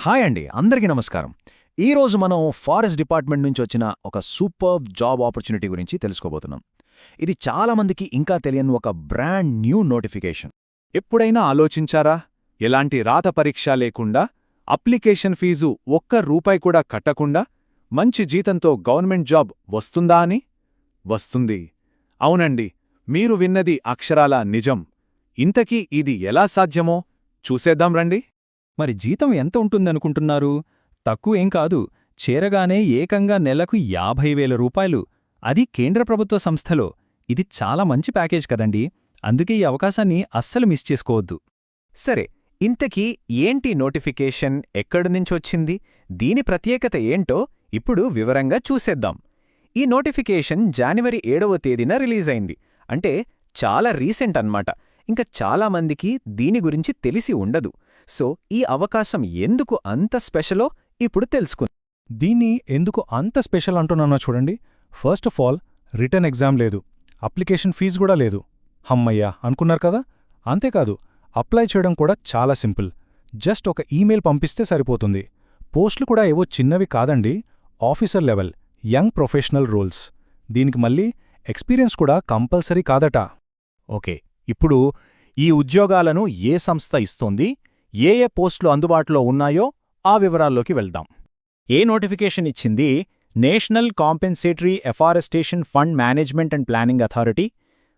Hi అండి, అందరికీ నమస్కారం. ఈరోజు మనం ఫారెస్ట్ డిపార్ట్మెంట్ నుంచి వచ్చిన ఒక సూపర్బ్ జాబ్ ఆపర్చునిటీ గురించి తెలుసుకోబోతున్నాం. ఇది చాలామందికి ఇంకా తెలియని ఒక బ్రాండ్ న్యూ నోటిఫికేషన్. ఎప్పుడైనా ఆలోచించారా? ఎలాంటి రాత పరీక్ష లేకుండా, అప్లికేషన్ ఫీజు ₹1 కూడా కట్టకుండా మంచి జీతంతో గవర్నమెంట్ జాబ్ వస్తుందా అని? వస్తుంది. అవునండి, మీరు విన్నది అక్షరాల నిజం. ఇంతకీ ఇది ఎలా సాధ్యమో చూసేద్దాం రండి. మరి జీతం ఎంత ఉంటుందనుకుంటున్నారు? తక్కువేం కాదు. చేరగానే ఏకంగా నెలకు ₹50,000. అది కేంద్ర ప్రభుత్వ సంస్థలో. ఇది చాలా మంచి ప్యాకేజ్ కదండీ. అందుకే ఈ అవకాశాన్ని అస్సలు మిస్ చేసుకోవద్దు. సరే, ఇంతకీ ఏంటి నోటిఫికేషన్, ఎక్కడినుంచొచ్చింది, దీని ప్రత్యేకత ఏంటో ఇప్పుడు వివరంగా చూసేద్దాం. ఈ నోటిఫికేషన్ జనవరి 7వ తేదీన రిలీజైంది. అంటే చాలా రీసెంట్ అన్నమాట. ఇంకా చాలామందికి దీని గురించి తెలిసి ఉండదు. సో ఈ అవకాశం ఎందుకు అంత స్పెషలో ఇప్పుడు తెలుసుకుందాం. దీన్ని ఎందుకు అంత స్పెషల్ అంటున్నానో చూడండి. First of all, return exam లేదు, అప్లికేషన్ ఫీజు కూడా లేదు. హమ్మయ్యా అనుకున్నారు కదా? అంతేకాదు, అప్లై చేయడం కూడా చాలా సింపుల్. జస్ట్ ఒక ఈమెయిల్ పంపిస్తే సరిపోతుంది. పోస్టులు కూడా ఏవో చిన్నవి కాదండి, officer level, young professional roles. దీనికి మళ్ళీ ఎక్స్పీరియన్స్ కూడా కంపల్సరీ కాదట. ఓకే, ఇప్పుడు ఈ ఉద్యోగాలను ఏ సంస్థ ఇస్తోంది, ఏ పోస్టులు అందుబాటులో ఉన్నాయో ఆ వివరాల్లోకి వెళ్దాం. ఏ నోటిఫికేషన్ ఇచ్చింది? National compensatory afforestation fund management and planning authority.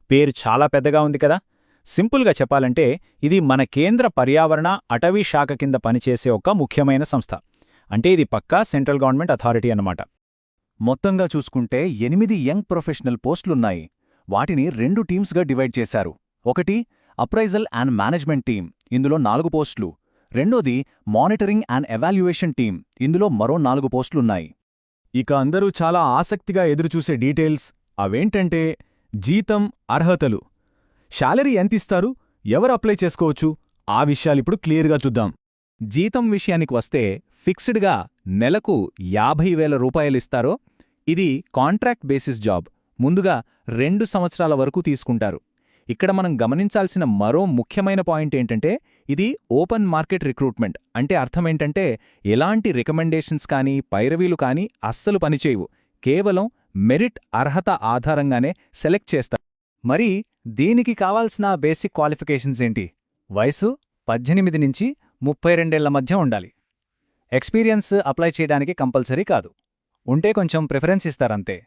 పేరు చాలా పెద్దగా ఉంది కదా. సింపుల్గా చెప్పాలంటే ఇది మన కేంద్ర పర్యావరణ అటవీ శాఖ కింద పనిచేసే ఒక ముఖ్యమైన సంస్థ. అంటే ఇది పక్కా సెంట్రల్ గవర్నమెంట్ అథారిటీ అన్నమాట. మొత్తంగా చూసుకుంటే 8 యంగ్ ప్రొఫెషనల్ పోస్టులున్నాయి. వాటిని 2 టీమ్స్గా డివైడ్ చేశారు. ఒకటి అప్రైజల్ అండ్ మేనేజ్మెంట్ టీమ్, ఇందులో 4 పోస్టులు. రెండోది మానిటరింగ్ అండ్ ఎవాల్యుయేషన్ టీమ్, ఇందులో మరో 4 పోస్టులున్నాయి. ఇక అందరూ చాలా ఆసక్తిగా ఎదురుచూసే డీటెయిల్స్ అవేంటంటే జీతం, అర్హతలు, శాలరీ ఎంతిస్తారు, ఎవరు అప్లై చేసుకోవచ్చు, ఆ విషయాలిప్పుడు క్లియర్గా చూద్దాం. జీతం విషయానికి వస్తే ఫిక్స్డ్గా నెలకు ₹50,000 ఇది కాంట్రాక్ట్ బేసిస్ జాబ్. ముందుగా 2 సంవత్సరాల వరకు తీసుకుంటారు. ఇక్కడ మనం గమనించాల్సిన మరో ముఖ్యమైన పాయింట్ ఏంటంటే ఇది ఓపెన్ మార్కెట్ రిక్రూట్మెంట్. అంటే అర్థమేంటంటే ఎలాంటి రికమెండేషన్స్ కానీ పైరవీలు కానీ అస్సలు పనిచేయవు. కేవలం మెరిట్, అర్హత ఆధారంగానే సెలెక్ట్ చేస్తారు. మరి దీనికి కావాల్సిన బేసిక్ క్వాలిఫికేషన్స్ ఏంటి? వయసు 18 నుంచి 32 ఏళ్ల మధ్య ఉండాలి. ఎక్స్పీరియన్స్ అప్లై చేయడానికి కంపల్సరీ కాదు, ఉంటే కొంచెం ప్రిఫరెన్స్ ఇస్తారంతే.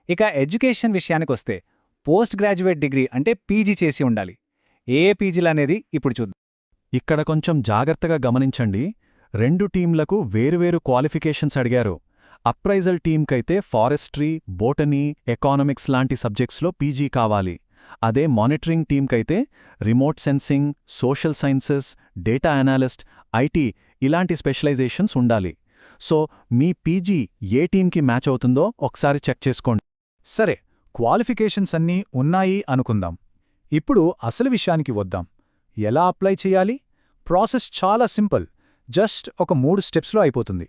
ఇక ఎడ్యుకేషన్ విషయానికొస్తే పోస్ట్ గ్రాడ్యుయేట్ డిగ్రీ అంటే పీజీ చేసి ఉండాలి. ఏ పీజీలనేది ఇప్పుడు చూద్దాం. ఇక్కడ కొంచెం జాగ్రత్తగా గమనించండి. 2 టీంలకు వేరువేరు క్వాలిఫికేషన్స్ అడిగారు. అప్రైజల్ టీంకైతే ఫారెస్ట్రీ, బోటనీ, ఎకానమిక్స్ లాంటి సబ్జెక్ట్స్లో పీజీ కావాలి. అదే మానిటరింగ్ టీంకైతే remote sensing, social sciences, data analyst, IT ఇలాంటి స్పెషలైజేషన్స్ ఉండాలి. సో మీ పీజీ ఏ టీంకి మ్యాచ్ అవుతుందో ఒకసారి చెక్ చేసుకోండి. సరే, క్వాలిఫికేషన్స్ అన్నీ ఉన్నాయి అనుకుందాం. ఇప్పుడు అసలు విషయానికి వద్దాం. ఎలా అప్లై చేయాలి? ప్రాసెస్ చాలా సింపుల్. జస్ట్ ఒక 3 స్టెప్స్లో అయిపోతుంది.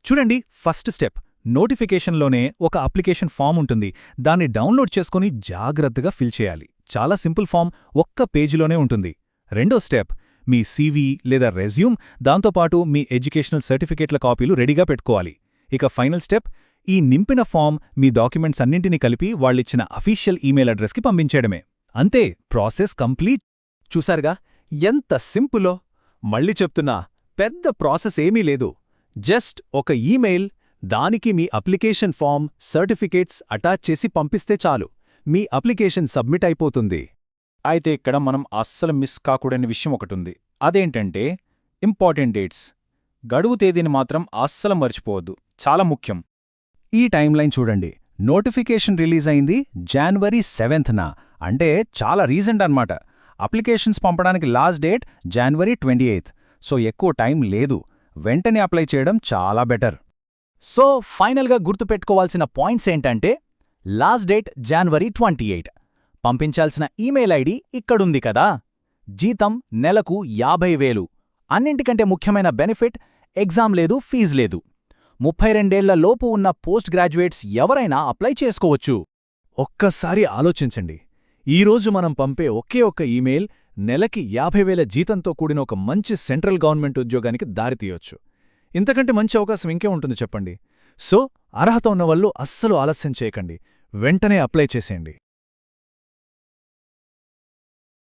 చూడండి, ఫస్ట్ స్టెప్, నోటిఫికేషన్లోనే ఒక అప్లికేషన్ ఫామ్ ఉంటుంది. దాన్ని డౌన్లోడ్ చేసుకుని జాగ్రత్తగా ఫిల్ చేయాలి. చాలా సింపుల్ ఫామ్, ఒక్క పేజీలోనే ఉంటుంది. రెండో స్టెప్, మీ సీవీ లేదా రెజ్యూమ్, దాంతోపాటు మీ ఎడ్యుకేషనల్ సర్టిఫికేట్ల కాపీలు రెడీగా పెట్టుకోవాలి. ఇక ఫైనల్ స్టెప్, ఈ నింపిన ఫామ్, మీ డాక్యుమెంట్స్ అన్నింటినీ కలిపి వాళ్ళిచ్చిన అఫీషియల్ ఈమెయిల్ అడ్రస్కి పంపించేయడమే. అంతే, ప్రాసెస్ కంప్లీట్. చూసారుగా ఎంత సింపులో? మళ్ళీ చెప్తున్నా, పెద్ద ప్రాసెస్ ఏమీ లేదు. జస్ట్ ఒక ఈమెయిల్, దానికి మీ అప్లికేషన్ ఫామ్, సర్టిఫికేట్స్ అటాచ్ చేసి పంపిస్తే చాలు. మీ అప్లికేషన్ సబ్మిట్ అయిపోతుంది. అయితే ఇక్కడ మనం అస్సలు మిస్ కాకూడని విషయం ఒకటుంది. అదేంటంటే ఇంపార్టెంట్ డేట్స్. గడువు తేదీని మాత్రం అస్సలు మర్చిపోవద్దు, చాలా ముఖ్యం. ఈ టైమ్లైన్ చూడండి. నోటిఫికేషన్ రిలీజ్ అయింది జనవరి 7న, అంటే చాలా రీసెంట్ అన్నమాట. అప్లికేషన్స్ పంపడానికి లాస్ట్ డేట్ జనవరి 28. సో ఎక్కువ టైం లేదు, వెంటనే అప్లై చేయడం చాలా బెటర్. సో ఫైనల్గా గుర్తుపెట్టుకోవాల్సిన పాయింట్స్ ఏంటంటే లాస్ట్ డేట్ జనవరి 28, పంపించాల్సిన ఈమెయిల్ ఐడి ఇక్కడుంది కదా, జీతం నెలకు 50,000, అన్నింటికంటే ముఖ్యమైన బెనిఫిట్ ఎగ్జామ్ లేదు, ఫీజు లేదు. 32 ఏళ్ల లోపు ఉన్న పోస్ట్ గ్రాడ్యుయేట్స్ ఎవరైనా అప్లై చేసుకోవచ్చు. ఒక్కసారి ఆలోచించండి. ఈరోజు మనం పంపే ఒకే ఒక్క ఈమెయిల్ నెలకి 50,000 జీతంతో కూడిన ఒక మంచి సెంట్రల్ గవర్నమెంట్ ఉద్యోగానికి దారితీయొచ్చు. ఇంతకంటే మంచి అవకాశం ఇంకే ఉంటుంది చెప్పండి. సో అర్హత ఉన్నవాళ్ళు అస్సలు ఆలస్యం చేయకండి, వెంటనే అప్లై చేసేయండి.